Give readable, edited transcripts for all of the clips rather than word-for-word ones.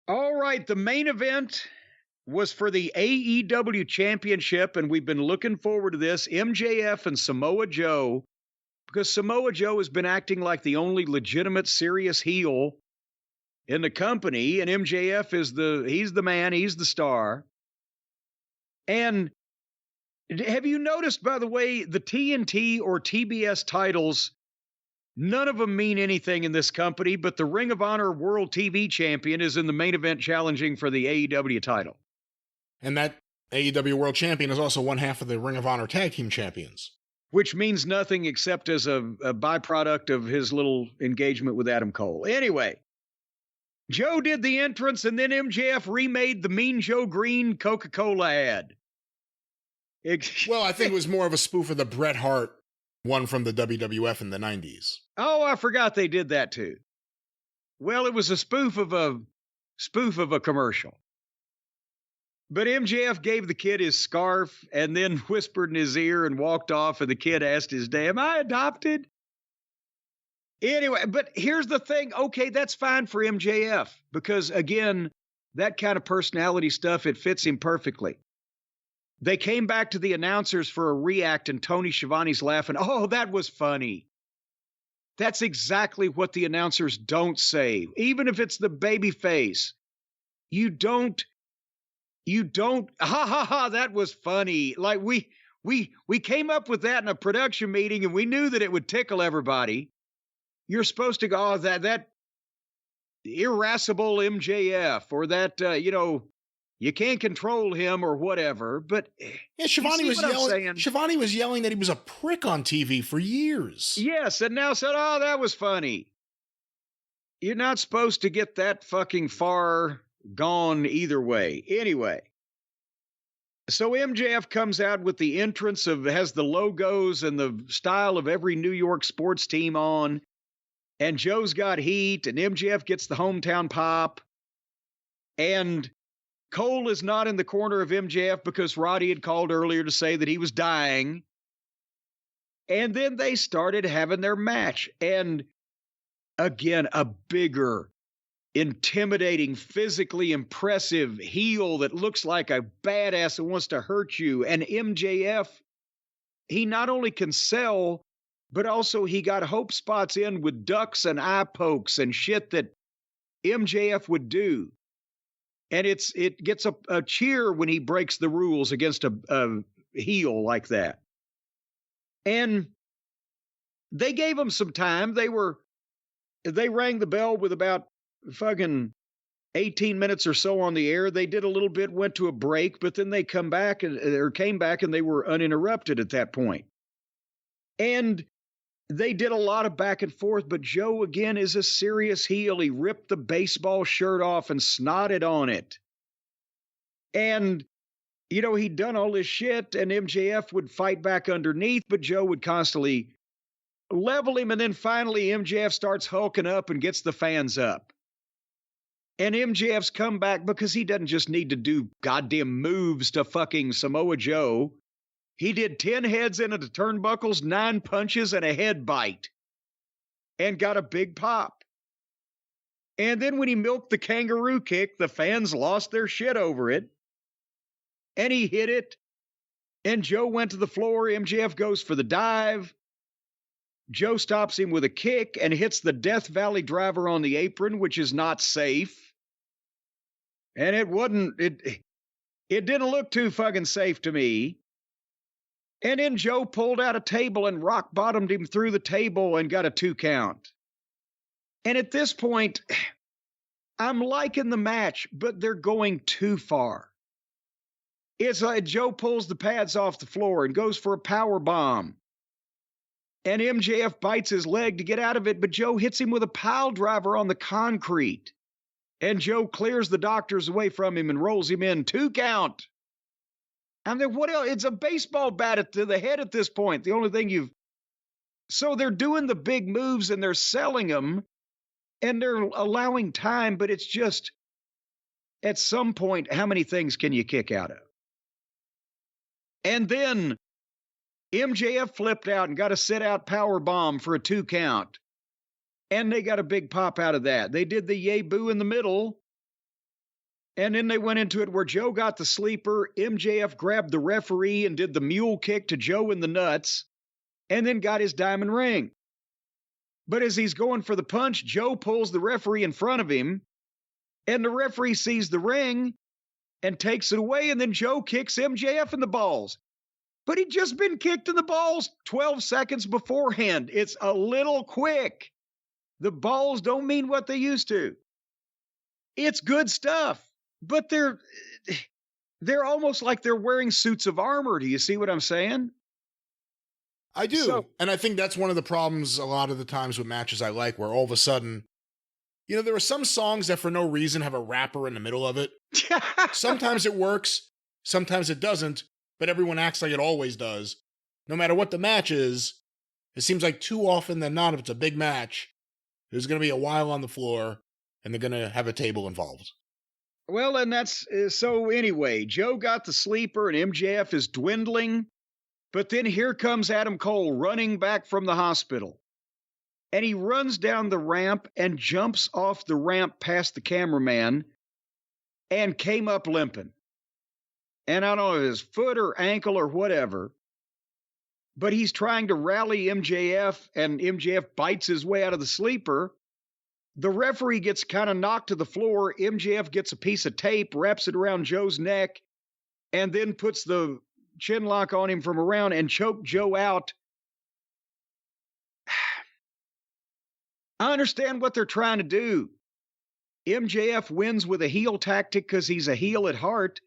All right, the main event was for the AEW Championship, and we've been looking forward to this. MJF and Samoa Joe, because Samoa Joe has been acting like the only legitimate, serious heel in the company, and MJF he's the man, he's the star. And have you noticed, by the way, the TNT or TBS titles, none of them mean anything in this company, but the Ring of Honor World TV Champion is in the main event challenging for the AEW title. And that AEW World Champion is also one half of the Ring of Honor Tag Team Champions. Which means nothing except as a byproduct of his little engagement with Adam Cole. Anyway, Joe did the entrance, and then MJF remade the Mean Joe Green Coca-Cola ad. Well, I think it was more of a spoof of the Bret Hart one from the WWF in the 90s. Oh, I forgot they did that too. Well, it was a spoof of a commercial. But MJF gave the kid his scarf and then whispered in his ear and walked off, and the kid asked his dad, "Am I adopted?" Anyway, but here's the thing. Okay, that's fine for MJF because, again, that kind of personality stuff, it fits him perfectly. They came back to the announcers for a react, and Tony Schiavone's laughing. Oh, that was funny. That's exactly what the announcers don't say. Even if it's the baby face, you don't, ha ha ha, that was funny. Like we came up with that in a production meeting and we knew that it would tickle everybody. You're supposed to go, oh, that irascible MJF or that, you can't control him or whatever. But yeah, Schiavone was yelling that he was a prick on TV for years. Yes, and now said, oh, that was funny. You're not supposed to get that fucking far gone either way. Anyway, so MJF comes out with the entrance has the logos and the style of every New York sports team on. And Joe's got heat, and MJF gets the hometown pop. And Cole is not in the corner of MJF because Roddy had called earlier to say that he was dying. And then they started having their match. And again, a bigger, intimidating, physically impressive heel that looks like a badass that wants to hurt you. And MJF, he not only can sell, but also he got hope spots in with ducks and eye pokes and shit that MJF would do. And it gets a cheer when he breaks the rules against a heel like that. And they gave him some time. They rang the bell with about fucking 18 minutes or so on the air. They did a little bit, went to a break, but then they came back and they were uninterrupted at that point. And they did a lot of back and forth, but Joe, again, is a serious heel. He ripped the baseball shirt off and snotted on it. And, he'd done all this shit, and MJF would fight back underneath, but Joe would constantly level him, and then finally MJF starts hulking up and gets the fans up. And MJF's come back because he doesn't just need to do goddamn moves to fucking Samoa Joe. He did 10 heads into the turnbuckles, 9 punches, and a head bite. And got a big pop. And then when he milked the kangaroo kick, the fans lost their shit over it. And he hit it. And Joe went to the floor. MJF goes for the dive. Joe stops him with a kick and hits the Death Valley driver on the apron, which is not safe. And it didn't look too fucking safe to me. And then Joe pulled out a table and rock bottomed him through the table and got a 2 count. And at this point, I'm liking the match, but they're going too far. It's like Joe pulls the pads off the floor and goes for a power bomb. And MJF bites his leg to get out of it, but Joe hits him with a pile driver on the concrete. And Joe clears the doctors away from him and rolls him in. 2 count. And then what else? It's a baseball bat to the head at this point. The only thing So they're doing the big moves and they're selling them and they're allowing time, but it's just, at some point, how many things can you kick out of? And then MJF flipped out and got a sit-out power bomb for a 2 count. And they got a big pop out of that. They did the yay boo in the middle. And then they went into it where Joe got the sleeper. MJF grabbed the referee and did the mule kick to Joe in the nuts, and then got his diamond ring. But as he's going for the punch, Joe pulls the referee in front of him, and the referee sees the ring and takes it away, and then Joe kicks MJF in the balls. But he'd just been kicked in the balls 12 seconds beforehand. It's a little quick. The balls don't mean what they used to. It's good stuff, but they're almost like they're wearing suits of armor. Do you see what I'm saying? I do. And I think that's one of the problems a lot of the times with matches I like, where all of a sudden, there are some songs that for no reason have a rapper in the middle of it. Sometimes it works, sometimes it doesn't, but everyone acts like it always does. No matter what the match is, it seems like too often than not, if it's a big match, there's going to be a while on the floor, and they're going to have a table involved. Well, and that's, so anyway, Joe got the sleeper, and MJF is dwindling. But then here comes Adam Cole running back from the hospital. And he runs down the ramp and jumps off the ramp past the cameraman and came up limping. And I don't know if his foot or ankle or whatever, but he's trying to rally MJF, and MJF bites his way out of the sleeper. The referee gets kind of knocked to the floor. MJF gets a piece of tape, wraps it around Joe's neck, and then puts the chin lock on him from around and choked Joe out. I understand what they're trying to do. MJF wins with a heel tactic because he's a heel at heart.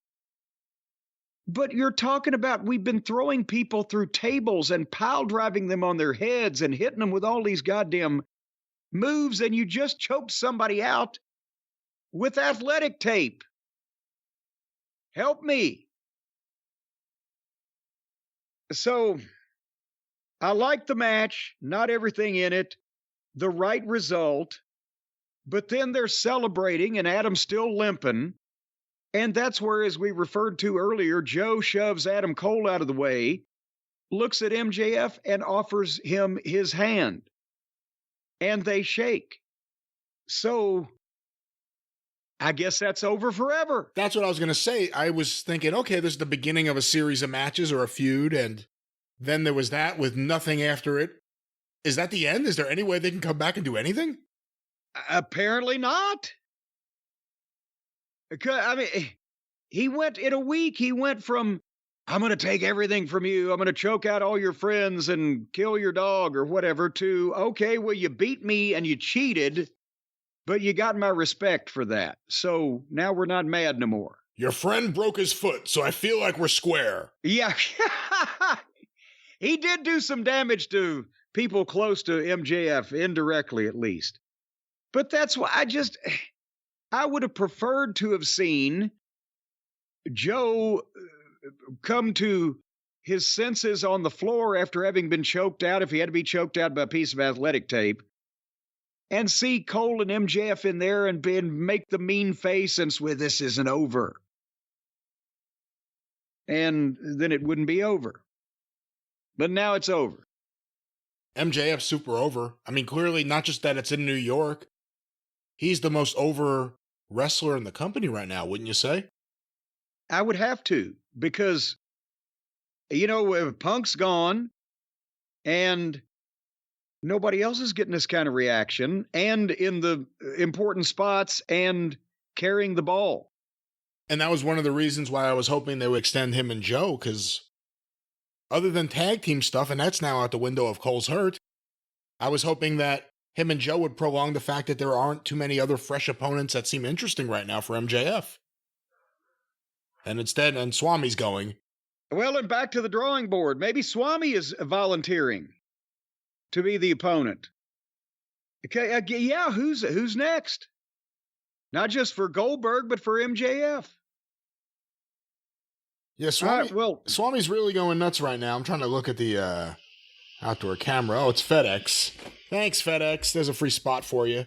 But you're talking about, we've been throwing people through tables and pile driving them on their heads and hitting them with all these goddamn moves, and you just choked somebody out with athletic tape. Help me. So, I like the match, not everything in it, the right result, but then they're celebrating and Adam's still limping, and that's where, as we referred to earlier, Joe shoves Adam Cole out of the way, looks at MJF and offers him his hand, and they shake. So, I guess that's over forever. That's what I was going to say. I was thinking, okay, this is the beginning of a series of matches or a feud, and then there was that with nothing after it. Is that the end? Is there any way they can come back and do anything? Apparently not. I mean, he went in a week. He went from, I'm going to take everything from you, I'm going to choke out all your friends and kill your dog or whatever, to, okay, well, you beat me and you cheated, but you got my respect for that. So now we're not mad no more. Your friend broke his foot, so I feel like we're square. Yeah. He did do some damage to people close to MJF, indirectly at least. But that's why I would have preferred to have seen Joe come to his senses on the floor after having been choked out, if he had to be choked out by a piece of athletic tape, and see Cole and MJF in there and make the mean face and swear this isn't over. And then it wouldn't be over. But now it's over. MJF's super over. I mean, clearly not just that it's in New York. He's the most over wrestler in the company right now, wouldn't you say? I would have to, because, Punk's gone and nobody else is getting this kind of reaction and in the important spots and carrying the ball. And that was one of the reasons why I was hoping they would extend him and Joe, because other than tag team stuff, and that's now out the window if Cole's hurt, I was hoping that him and Joe would prolong the fact that there aren't too many other fresh opponents that seem interesting right now for MJF. And instead, and Swami's going. Well, and back to the drawing board. Maybe Swami is volunteering to be the opponent. Okay, yeah, who's next? Not just for Goldberg, but for MJF. Yeah, Swami's really going nuts right now. I'm trying to look at the outdoor camera. Oh, it's FedEx. Thanks, FedEx. There's a free spot for you.